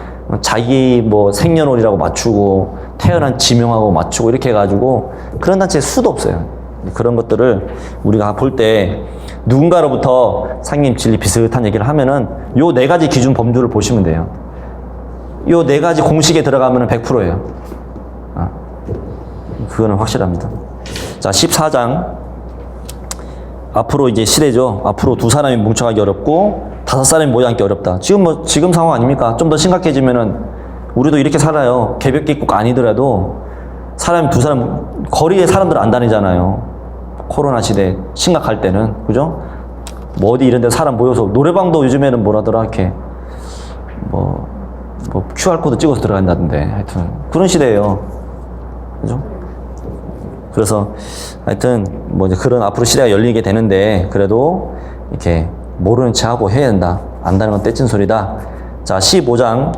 자기 뭐 생년월일하고 맞추고 태어난 지명하고 맞추고 이렇게 해가지고 그런 단체에 수도 없어요. 그런 것들을 우리가 볼 때 누군가로부터 상님 진리 비슷한 얘기를 하면은 요 네 가지 기준 범주를 보시면 돼요. 요 네 가지 공식에 들어가면은 100%예요. 그거는 확실합니다. 자, 14장. 앞으로 이제 시대죠. 앞으로 두 사람이 뭉쳐가기 어렵고 5사람이 모여 앉기 어렵다. 지금 상황 아닙니까? 좀 더 심각해지면은 우리도 이렇게 살아요. 개벽기 꼭 아니더라도 두 사람 거리에 사람들 안 다니잖아요. 코로나 시대 심각할 때는 그죠? 뭐 어디 이런 데 사람 모여서 노래방도 요즘에는 뭐라더라 이렇게 뭐 QR코드 찍어서 들어간다던데 하여튼 그런 시대예요. 그죠? 그래서 하여튼 뭐 이제 그런 앞으로 시대가 열리게 되는데 그래도 이렇게 모르는 체 하고 해야 된다. 안다는 건 떼찐 소리다. 자, 15장.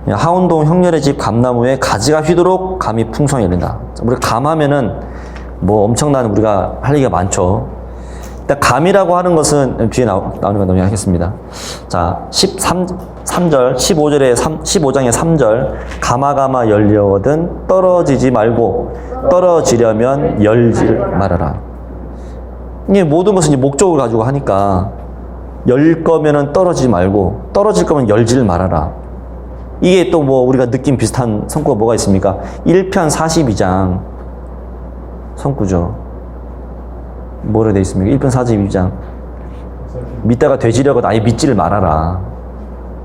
하운동 형렬의 집 감나무에 가지가 휘도록 감이 풍성히 열린다. 우리가 감하면은 뭐 엄청난 우리가 할 얘기가 많죠. 일단 감이라고 하는 것은 뒤에 나오는 건 넘어가겠습니다. 자, 3절, 15장의 3절. 가마가마 열려거든 떨어지지 말고 떨어지려면 열질 말아라. 이게 모든 것은 이제 목적을 가지고 하니까 열 거면은 떨어지지 말고 떨어질 거면 열질 말아라. 이게 또 뭐 우리가 느낌 비슷한 성구가 뭐가 있습니까? 1편 42장 성구죠. 뭐로 되어 있습니까? 1편 42장. 믿다가 되지려고 아예 믿지를 말아라.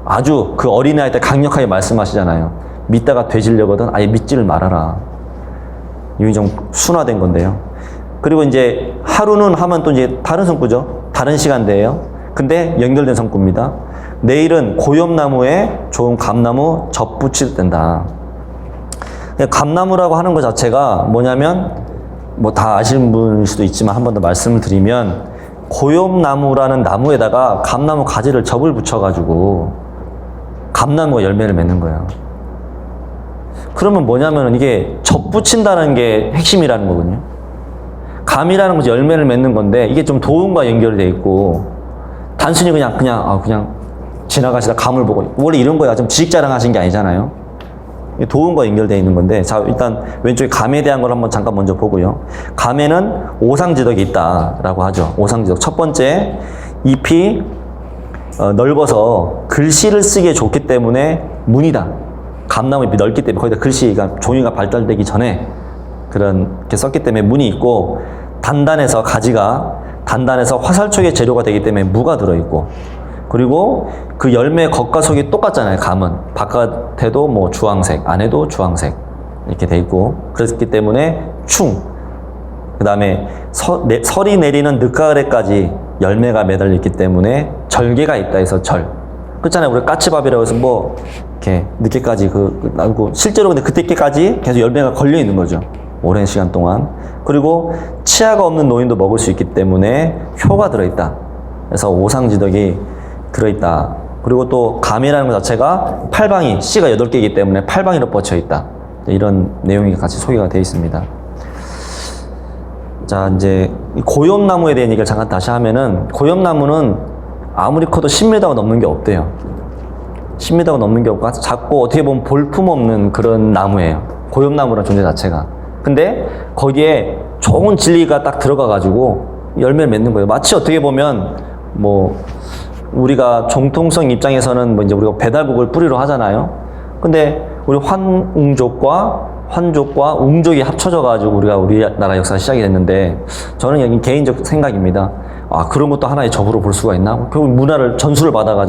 아주 그 어린아이 때 강력하게 말씀하시잖아요. 믿다가 되지려거든 아예 믿지를 말아라. 이미 좀 순화된 건데요. 그리고 이제 하루는 하면 또 이제 다른 성구죠. 다른 시간대예요. 근데 연결된 성구입니다. 내일은 고엽나무에 좋은 감나무 접붙일 된다. 감나무라고 하는 것 자체가 뭐냐면 뭐 다 아시는 분일 수도 있지만 한 번 더 말씀을 드리면 고엽나무라는 나무에다가 감나무 가지를 접을 붙여가지고 감나무가 열매를 맺는 거예요. 그러면 뭐냐면 이게 접붙인다는 게 핵심이라는 거거든요. 감이라는 것이 열매를 맺는 건데 이게 좀 도움과 연결되어 있고 단순히 그냥 지나가시다 감을 보고 원래 이런 거야 좀 지식 자랑하신 게 아니잖아요. 도움과 연결되어 있는 건데 자 일단 왼쪽에 감에 대한 걸 한번 잠깐 먼저 보고요. 감에는 오상지덕이 있다라고 하죠. 오상지덕 첫 번째 잎이 넓어서 글씨를 쓰기에 좋기 때문에 문이다. 감나무 잎이 넓기 때문에 거기다 글씨가 종이가 발달되기 전에 그렇게 썼기 때문에 문이 있고 단단해서 가지가 단단해서 화살촉의 재료가 되기 때문에 무가 들어있고 그리고 그 열매 겉과 속이 똑같잖아요. 감은 바깥에도 뭐 주황색 안에도 주황색 이렇게 돼 있고 그렇기 때문에 그 다음에 설이 내리는 늦가을에까지 열매가 매달려 있기 때문에 절개가 있다 해서 그렇잖아요. 우리 까치밥이라고 해서 뭐 이렇게 늦게까지 나고 실제로 근데 그때까지 계속 열매가 걸려 있는 거죠. 오랜 시간 동안. 그리고 치아가 없는 노인도 먹을 수 있기 때문에 효가 들어있다. 그래서 오상지덕이 들어있다. 그리고 또 감이라는 것 자체가 팔방이 씨가 8개이기 때문에 팔방이로 뻗쳐 있다. 이런 내용이 같이 소개가 되어 있습니다. 자, 이제 고엽나무에 대한 얘기를 잠깐 다시 하면은 고엽나무는 아무리 커도 10m가 넘는 게 없대요. 10m가 넘는 게 없고 작고 어떻게 보면 볼품없는 그런 나무예요. 고엽나무라는 존재 자체가. 근데 거기에 좋은 진리가 딱 들어가가지고 열매를 맺는 거예요. 마치 어떻게 보면 뭐 우리가 정통성 입장에서는 뭐 이제 우리가 배달복을 뿌리로 하잖아요. 근데 우리 환족과 웅족이 합쳐져가지고 우리가 우리나라 역사가 시작이 됐는데 저는 여기 개인적 생각입니다. 아 그런 것도 하나의 접으로 볼 수가 있나? 결국 문화를 전수를 받아가지고